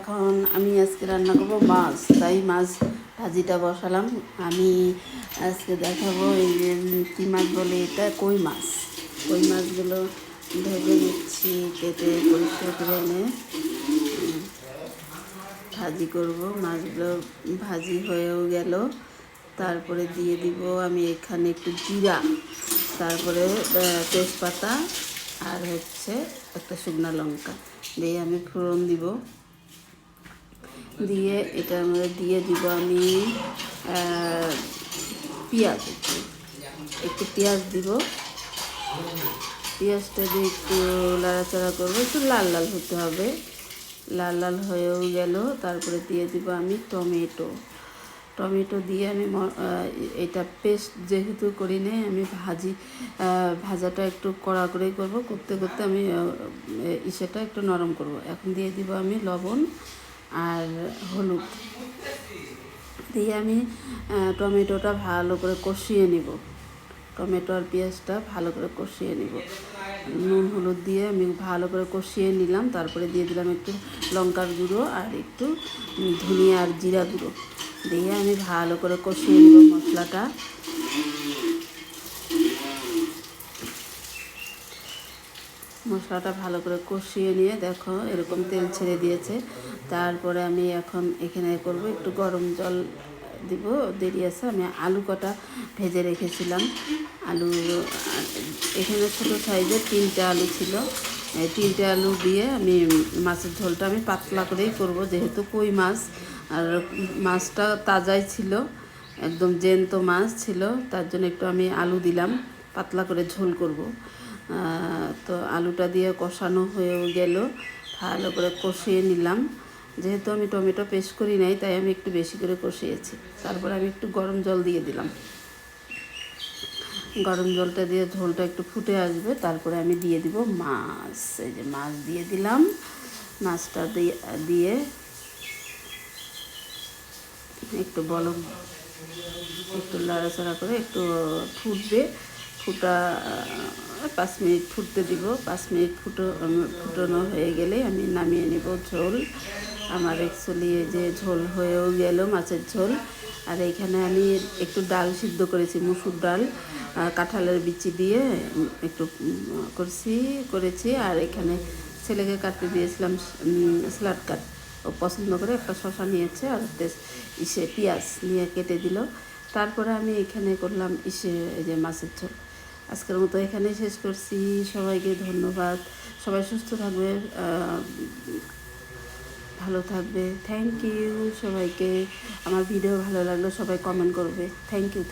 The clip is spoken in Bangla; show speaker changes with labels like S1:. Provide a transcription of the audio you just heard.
S1: এখন আমি আজকে রান্না করব মাছ, তাই মাছ ভাজিটা বসালাম। আমি আজকে দেখাবো এই যে কী মাছ বলে এটা, কই মাছ। কই মাছগুলো ভেজে নিচ্ছি, কেটে পরিষ্কার করে এনে ভাজি করব। মাছগুলো ভাজি হয়েও গেল, তারপরে দিয়ে দিব আমি এখানে একটু জিরা, তারপরে তেজপাতা আর হচ্ছে একটা শুকনো লঙ্কা দিয়ে আমি ফোড়ন দিব। দিয়ে এটার মধ্যে দিয়ে দিব আমি পেঁয়াজ, একটু পেঁয়াজ দিব। পেঁয়াজটা দিয়ে একটু লাড়াচাড়া করবো, একটু লাল লাল হতে হবে। লাল লাল হয়েও গেল, তারপরে দিয়ে দিব আমি টমেটো দিয়ে আমি এটা পেস্ট যেহেতু করি নেই, আমি ভাজাটা একটু কড়া করেই করবো। করতে করতে আমি সেটা একটু নরম করব। এখন দিয়ে দিব আমি লবণ আর হলুদ দিয়ে আমি টমেটোটা ভালো করে কষিয়ে নিব। টমেটো আর পেঁয়াজটা ভালো করে কষিয়ে নিব। নুন হলুদ দিয়ে আমি ভালো করে কষিয়ে নিলাম। তারপরে দিয়ে দিলাম একটু লঙ্কার গুঁড়ো আর একটু ধনিয়া আর জিরা গুঁড়ো দিয়ে আমি ভালো করে কষিয়ে নিব মশলাটা ভালো করে কষিয়ে নিয়ে দেখো এরকম তেল ছেড়ে দিয়েছে। তারপরে আমি এখন এখানে করব একটু গরম জল দিব, দেরি আছে। আমি আলু কটা ভেজে রেখেছিলাম, আলু এখানে ছোটো সাইজের 3টে আলু ছিল। এই 3টে আলু দিয়ে আমি মাছের ঝোলটা আমি পাতলা করেই করব, যেহেতু কই মাছ আর মাছটা তাজাই ছিল, একদম জ্যান্ত মাছ ছিল, তার জন্য একটু আমি আলু দিলাম, পাতলা করে ঝোল করব। তো আলুটা দিয়ে কষানো হয়েও গেল, ভালো করে কষিয়ে নিলাম। যেহেতু আমি টমেটো পেস্ট করি নাই, তাই আমি একটু বেশি করে কষিয়েছি। তারপরে আমি একটু গরম জল দিয়ে দিলাম। গরম জলটা দিয়ে ঝোলটা একটু ফুটে আসবে, তারপরে আমি দিয়ে দিব মাছ। এই যে মাছ দিয়ে দিলাম। মাছটা দিয়ে একটু একটু নাড়াচাড়া করে একটু ফুটবে। 5 মিনিট ফুটতে দিব। 5 মিনিট ফুটানো হয়ে গেলে আমি নামিয়ে নেব ঝোল। আমার অ্যাকচুয়ালি এই যে ঝোল হয়েও গেল, মাছের ঝোল। আর এইখানে আমি একটু ডাল সিদ্ধ করেছি, মুসুর ডাল, কাঁঠালের বিচি দিয়ে একটু করেছি। আর এখানে ছেলেকে কাটতে দিয়েছিলাম স্যালাড কাট, ও পছন্দ করে একটা শসা নিয়েছে আর পেঁয়াজ নিয়ে কেটে দিল। তারপরে আমি এখানে করলাম এই যে মাছের ঝোল। আজকের মতো এখানেই শেষ করছি। সবাইকে ধন্যবাদ। সবাই সুস্থ থাকবে, ভালো থাকবে। থ্যাংক ইউ সবাইকে। আমার ভিডিও ভালো লাগলে সবাই কমেন্ট করবে। Thank you.